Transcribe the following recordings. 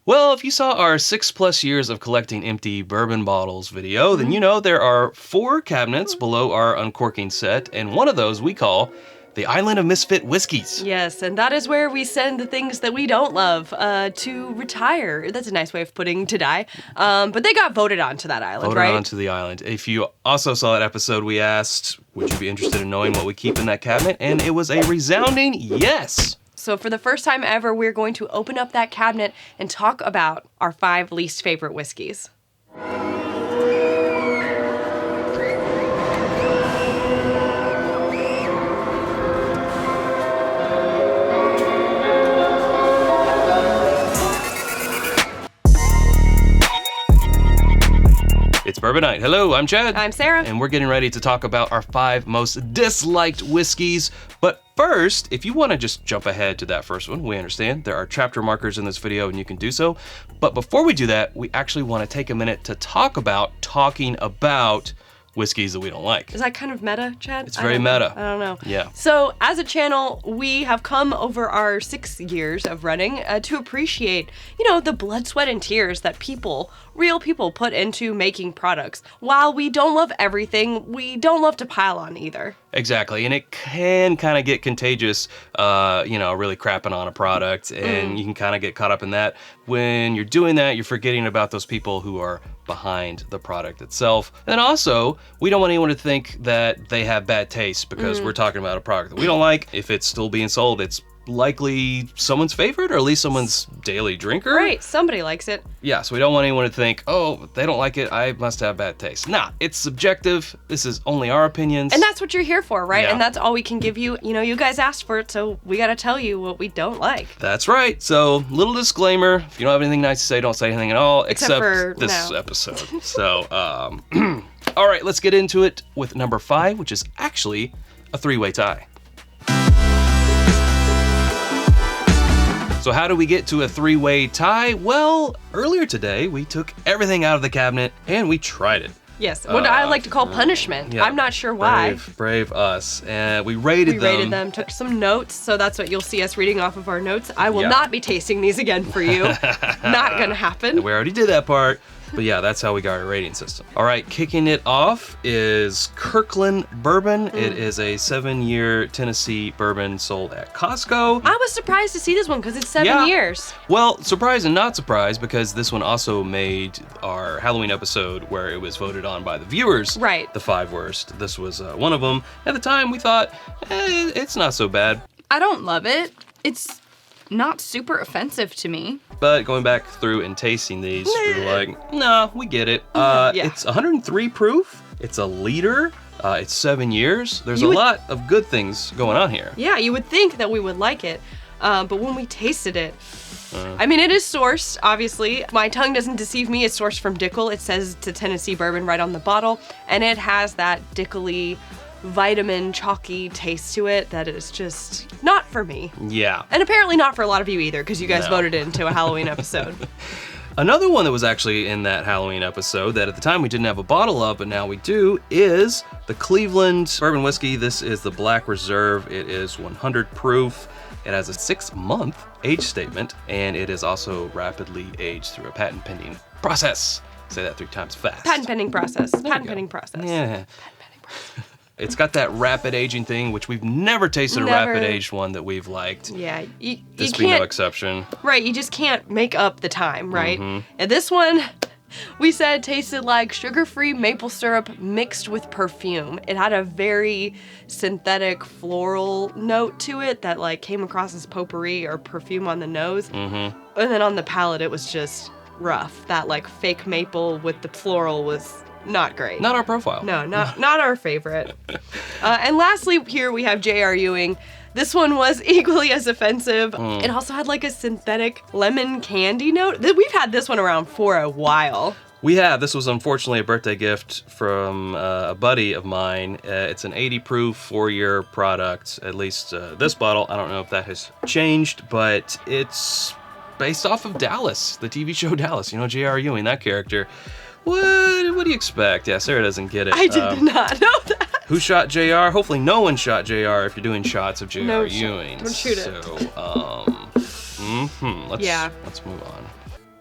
Well, if you saw our 6+ years of collecting empty bourbon bottles video, then you know there are 4 cabinets below our uncorking set, and one of those we call the Island of Misfit Whiskeys. Yes, and that is where we send the things that we don't love to retire. That's a nice way of putting to die. But they got voted onto that island, right? Voted onto the island. If you also saw that episode, we asked, would you be interested in knowing what we keep in that cabinet? And it was a resounding yes. So for the first time ever, we're going to open up that cabinet and talk about our 5 least favorite whiskeys. It's Bourbon Night. Hello, I'm Chad. I'm Sarah. And we're getting ready to talk about our 5 most disliked whiskeys. But first, if you want to just jump ahead to that first one, we understand. There are chapter markers in this video and you can do so. But before we do that, we actually want to take a minute to talk about whiskeys that we don't like. Is that kind of meta, Chad? It's very meta. I don't know. Yeah. So as a channel, we have come over our 6 years of running to appreciate, the blood, sweat, and tears that real people put into making products. While we don't love everything, we don't love to pile on either. Exactly, and it can kind of get contagious, really crapping on a product, and you can kind of get caught up in that. When you're doing that, you're forgetting about those people who are behind the product itself. And also, we don't want anyone to think that they have bad taste because we're talking about a product that we don't like. If it's still being sold, it's likely someone's favorite, or at least someone's daily drinker. Right, somebody likes it. Yeah, so we don't want anyone to think, oh, they don't like it, I must have bad taste. Nah, it's subjective. This is only our opinions. And that's what you're here for, right? Yeah. And that's all we can give you. You guys asked for it, so we gotta tell you what we don't like. That's right. So, little disclaimer, if you don't have anything nice to say, don't say anything at all, except for this now. episode. So, all right, let's get into it with number 5, which is actually a 3-way tie. So how do we get to a 3-way tie? Well, earlier today, we took everything out of the cabinet and we tried it. Yes, what I like to call punishment. Yeah, I'm not sure why. Brave us. And we rated them. Took some notes, so that's what you'll see us reading off of our notes. I will not be tasting these again for you. Not gonna happen. We already did that part. But yeah, that's how we got our rating system. All right, kicking it off is Kirkland Bourbon. It is a 7-year Tennessee bourbon sold at Costco. I was surprised to see this one because it's 7 years. Well, surprised and not surprised because this one also made our Halloween episode where it was voted on by the viewers. Right. The 5 worst. This was one of them. At the time, we thought, it's not so bad. I don't love it. It's not super offensive to me. But going back through and tasting these, we're like, no, we get it. It's 103 proof. It's a liter. It's 7 years. There's a lot of good things going on here. Yeah, you would think that we would like it. But when we tasted it, it is sourced, obviously. My tongue doesn't deceive me. It's sourced from Dickel. It says to Tennessee Bourbon right on the bottle. And it has that Dickel-y, vitamin chalky taste to it that is just not for me. Yeah. And apparently not for a lot of you either, because you guys voted it into a Halloween episode. Another one that was actually in that Halloween episode that at the time we didn't have a bottle of, but now we do, is the Cleveland Bourbon Whiskey. This is the Black Reserve. It is 100 proof. It has a 6-month age statement, and it is also rapidly aged through a patent pending process. Say that 3 times fast. Patent pending process. Patent pending process. Yeah. Patent pending process. It's got that rapid aging thing, which we've never tasted a rapid aged one that we've liked. Yeah, this being no exception. Right, you just can't make up the time, right? And this one, we said tasted like sugar-free maple syrup mixed with perfume. It had a very synthetic floral note to it that came across as potpourri or perfume on the nose. And then on the palate, it was just rough. That fake maple with the floral was not great. Not our profile. No, not our favorite. And lastly, here we have J.R. Ewing. This one was equally as offensive. It also had a synthetic lemon candy note. We've had this one around for a while. We have. This was unfortunately a birthday gift from a buddy of mine. It's an 80 proof, 4-year product, at least this bottle. I don't know if that has changed, but it's based off of Dallas, the TV show Dallas. J.R. Ewing, that character. What do you expect? Yeah, Sarah doesn't get it. I did not know that. Who shot JR? Hopefully no one shot JR if you're doing shots of JR Ewing. Don't shoot it. So, let's move on.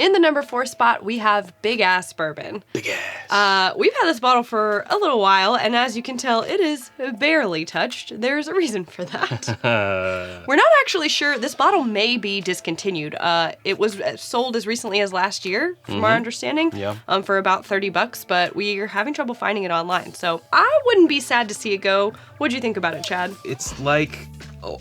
In the number 4 spot, we have Big Ass Bourbon. Big ass. We've had this bottle for a little while, and as you can tell, it is barely touched. There's a reason for that. We're not actually sure. This bottle may be discontinued. It was sold as recently as last year, from our understanding, for about $30, but we are having trouble finding it online. So I wouldn't be sad to see it go. What'd you think about it, Chad? It's like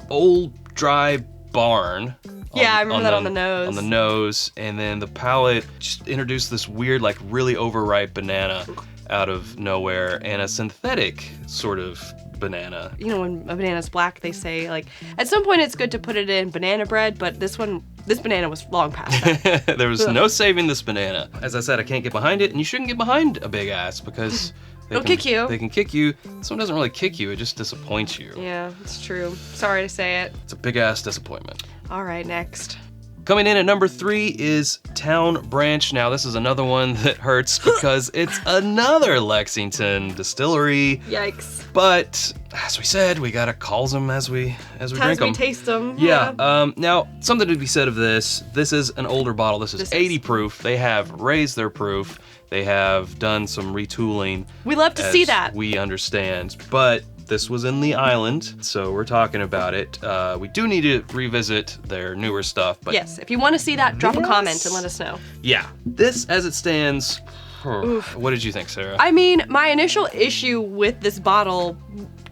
old dry barn. Yeah, I remember that on the nose. On the nose, and then the palate just introduced this weird, like really overripe banana out of nowhere, and a synthetic sort of banana. You know, when a banana's black, they say, like, at some point it's good to put it in banana bread, but this banana was long past that. There was no saving this banana. As I said, I can't get behind it, and you shouldn't get behind a big ass because They'll kick you. They can kick you. This one doesn't really kick you, it just disappoints you. Yeah, it's true. Sorry to say it. It's a big ass disappointment. All right, next. Coming in at number 3 is Town Branch. Now, this is another one that hurts because it's another Lexington distillery. Yikes. But as we said, we gotta call them as we drink them. As we taste them. Yeah. Now, something to be said of this. This is an older bottle. This is 80 proof. They have raised their proof. They have done some retooling. We love to see that. We understand, but this was in the island, so we're talking about it. We do need to revisit their newer stuff, but yes, if you want to see that, drop a comment and let us know. Yeah, this as it stands. What did you think, Sarah? I mean, my initial issue with this bottle,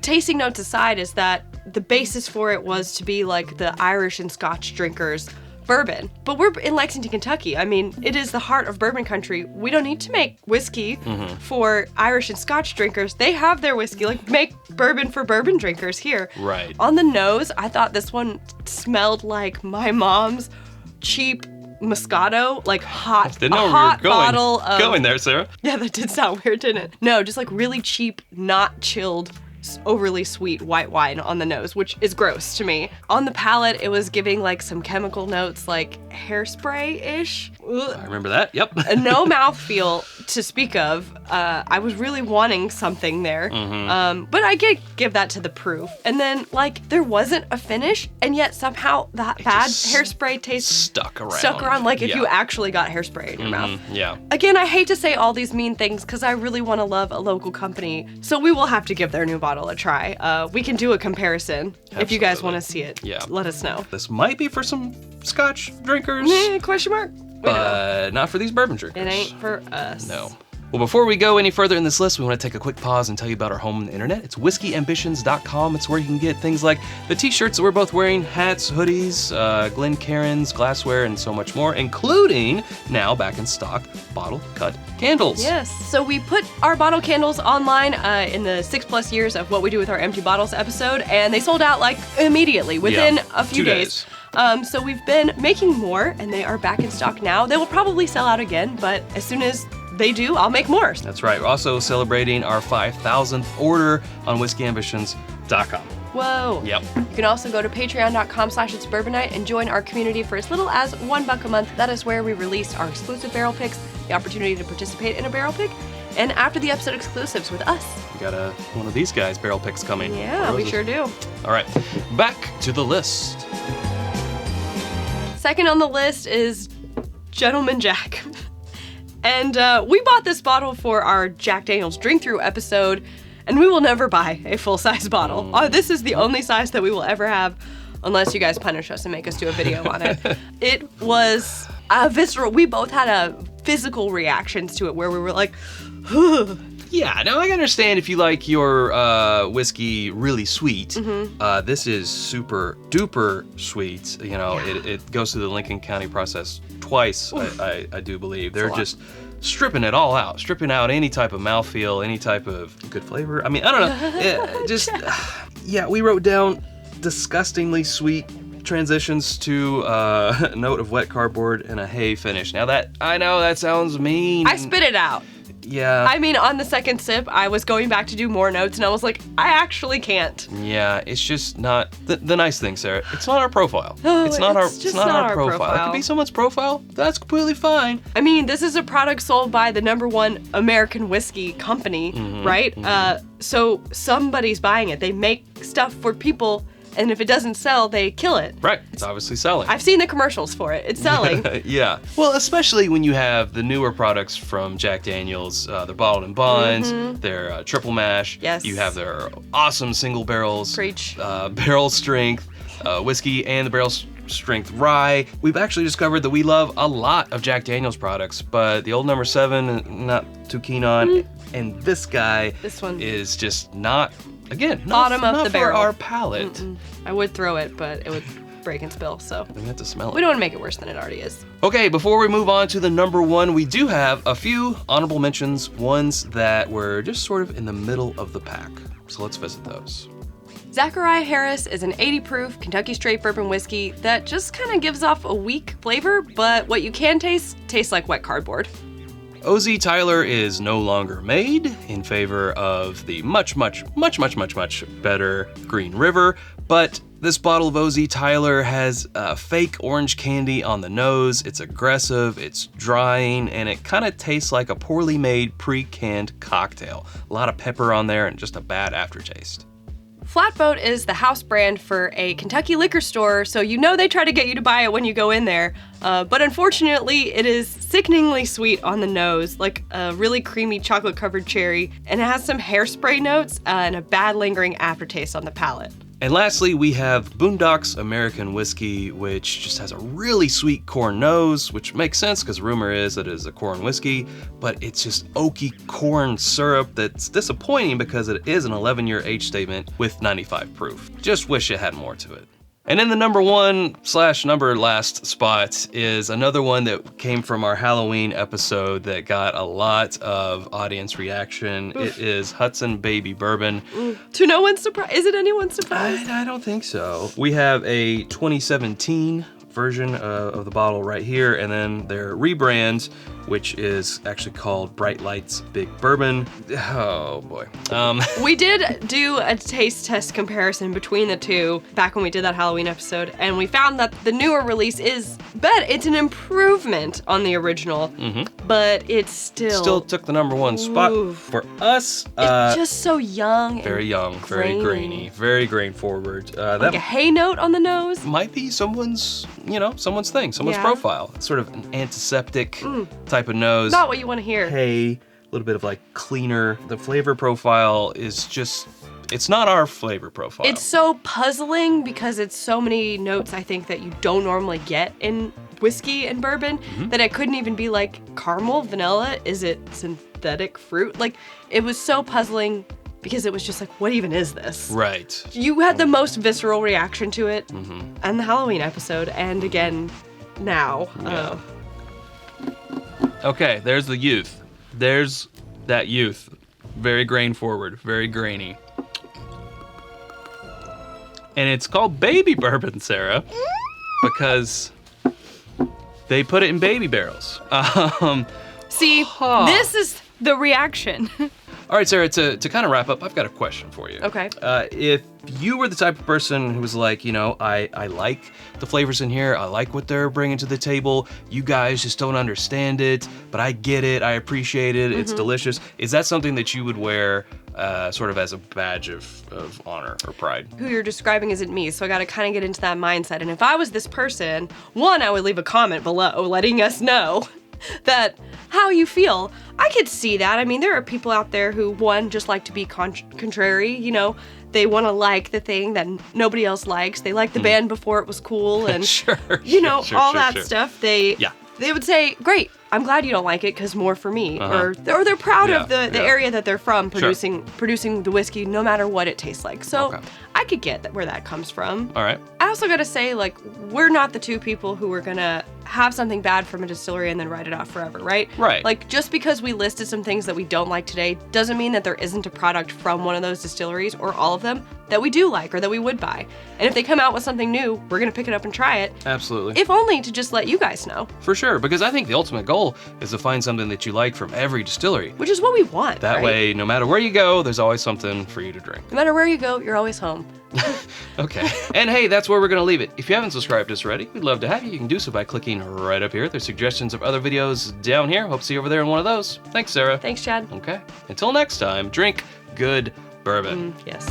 tasting notes aside, is that the basis for it was to be like the Irish and Scotch drinkers' bourbon. But we're in Lexington, Kentucky. I mean, it is the heart of bourbon country. We don't need to make whiskey for Irish and Scotch drinkers. They have their whiskey. Like, make bourbon for bourbon drinkers here. Right. On the nose, I thought this one smelled like my mom's cheap Moscato, like hot, Didn't know a where hot we were bottle of... going there, Sarah. Yeah, that did sound weird, didn't it? No, just like really cheap, not chilled, overly sweet white wine on the nose, which is gross to me. On the palate, it was giving like some chemical notes, like hairspray-ish. I remember that, yep. No mouthfeel to speak of. I was really wanting something there. But I did give that to the proof. And then, like, there wasn't a finish, and yet somehow that bad hairspray taste stuck around. Like if you actually got hairspray in your mouth. Yeah. Again, I hate to say all these mean things because I really want to love a local company. So we will have to give their new bottle a try. We can do a comparison. If you guys want to see it. Yeah. Let us know. This might be for some Scotch drinkers. Question mark? But not for these bourbon drinkers. It ain't for us. No. Well, before we go any further in this list, we want to take a quick pause and tell you about our home on the internet. It's whiskyambitions.com. It's where you can get things like the t-shirts that we're both wearing, hats, hoodies, Glencairns, glassware, and so much more, including, now back in stock, bottle cut candles. Yes. So we put our bottle candles online in the 6+ years of What We Do With Our Empty Bottles episode, and they sold out like immediately, within a few 2 days. So we've been making more, and they are back in stock now. They will probably sell out again, but as soon as they do, I'll make more. That's right. We're also celebrating our 5,000th order on whiskyambitions.com. Whoa. Yep. You can also go to patreon.com/itsbourbonite and join our community for as little as $1 a month. That is where we release our exclusive barrel picks, the opportunity to participate in a barrel pick, and after the episode exclusives with us. We got one of these guys' barrel picks coming. Yeah, we sure do. All right, back to the list. Second on the list is Gentleman Jack. And we bought this bottle for our Jack Daniel's drink through episode, and we will never buy a full-size bottle. This is the only size that we will ever have, unless you guys punish us and make us do a video on it. It was visceral. We both had a physical reactions to it where we were like, Yeah, now I understand if you like your whiskey really sweet. This is super duper sweet. You know, it goes through the Lincoln County process twice, I do believe. They're just stripping it all out, stripping out any type of mouthfeel, any type of good flavor. I mean, I don't know. We wrote down disgustingly sweet transitions to a note of wet cardboard and a hay finish. Now I know that sounds mean. I spit it out. Yeah. I mean, on the second sip, I was going back to do more notes, and I was like, I actually can't. Yeah, it's just not the nice thing, Sarah. It's not our profile. No, it's not our profile. It could be someone's profile. That's completely fine. I mean, this is a product sold by the #1 American whiskey company, right? So somebody's buying it. They make stuff for people And if it doesn't sell, they kill it. Right. It's obviously selling. I've seen the commercials for it. It's selling. Yeah. Well, especially when you have the newer products from Jack Daniels, their bottled in bonds, their triple mash. Yes. You have their awesome single barrels. Preach. Barrel strength whiskey and the barrel strength rye. We've actually discovered that we love a lot of Jack Daniels products, but the old number 7, not too keen on. And this guy one is just not, again, bottom not of the for barrel. our palate. I would throw it, but it would break and spill, so We have to smell it. we don't want to make it worse than it already is. Okay, before we move on to the number 1, we do have a few honorable mentions, ones that were just sort of in the middle of the pack. So let's visit those. Zachariah Harris is an 80 proof Kentucky straight bourbon whiskey that just kind of gives off a weak flavor, but what you can taste tastes like wet cardboard. OZ Tyler is no longer made in favor of the much better Green River, but this bottle of OZ Tyler has fake orange candy on the nose. It's aggressive, it's drying, and it kind of tastes like a poorly made pre-canned cocktail. A lot of pepper on there and just a bad aftertaste. Flatboat is the house brand for a Kentucky liquor store, so you know they try to get you to buy it when you go in there. But unfortunately, it is sickeningly sweet on the nose, like a really creamy chocolate-covered cherry, and it has some hairspray notes and a bad lingering aftertaste on the palate. And lastly, we have Boondock's American Whiskey, which just has a really sweet corn nose, which makes sense because rumor is that it is a corn whiskey, but it's just oaky corn syrup that's disappointing because it is an 11-year age statement with 95 proof. Just wish it had more to it. And in the number 1/number last spot is another one that came from our Halloween episode that got a lot of audience reaction. It is Hudson Baby Bourbon. To no one's surprise. Is it anyone's surprise? I don't think so. We have a 2017 version of the bottle right here, and then their rebrand, which is actually called Bright Lights Big Bourbon. Oh boy. We did do a taste test comparison between the two back when we did that Halloween episode, and we found that the newer release is better. It's an improvement on the original, but it's still took the number 1 spot for us. It's just so young. Very young, very grainy, very grain forward. Like That a hay note on the nose. might be someone's thing, someone's Yeah. profile. It's sort of an antiseptic type of nose. Not what you want to hear. Hay, a little bit of like cleaner. The flavor profile is just, it's not our flavor profile. It's so puzzling because it's so many notes I think that you don't normally get in whiskey and bourbon that it couldn't even be like caramel, vanilla. Is it synthetic fruit? Like, it was so puzzling because it was just like, what even is this? Right. You had the most visceral reaction to it on the Halloween episode, and again now. Yeah. Okay, there's the youth. There's that youth. Very grain forward, very grainy. And it's called baby bourbon, Sarah, because they put it in baby barrels. See, this is the reaction. All right, Sarah, to kind of wrap up, I've got a question for you. Okay. If you were the type of person who was like, I like the flavors in here, I like what they're bringing to the table, you guys just don't understand it, but I get it, I appreciate it, it's delicious. Is that something that you would wear sort of as a badge of honor or pride? Who you're describing isn't me, so I gotta kind of get into that mindset. And if I was this person, one, I would leave a comment below letting us know that how you feel. I could see that. I mean, there are people out there who, one, just like to be contrary, they want to like the thing that nobody else likes. They like the band before it was cool, and all that stuff. They would say, great, I'm glad you don't like it because more for me. Or they're proud of the area that they're from, producing the whiskey no matter what it tastes like. So I could get where that comes from. All right. I also gotta say, like, we're not the two people who are gonna have something bad from a distillery and then write it off forever, right? Right. Like, just because we listed some things that we don't like today doesn't mean that there isn't a product from one of those distilleries, or all of them, that we do like or that we would buy. And if they come out with something new, we're gonna pick it up and try it. Absolutely. If only to just let you guys know. For sure, because I think the ultimate goal is to find something that you like from every distillery. Which is what we want, That right? way, no matter where you go, there's always something for you to drink. No matter where you go, you're always home. Okay. And hey, that's where we're going to leave it. If you haven't subscribed to us already, we'd love to have you. You can do so by clicking right up here. There's suggestions of other videos down here. Hope to see you over there in one of those. Thanks, Sarah. Thanks, Chad. Okay. Until next time, drink good bourbon. Yes.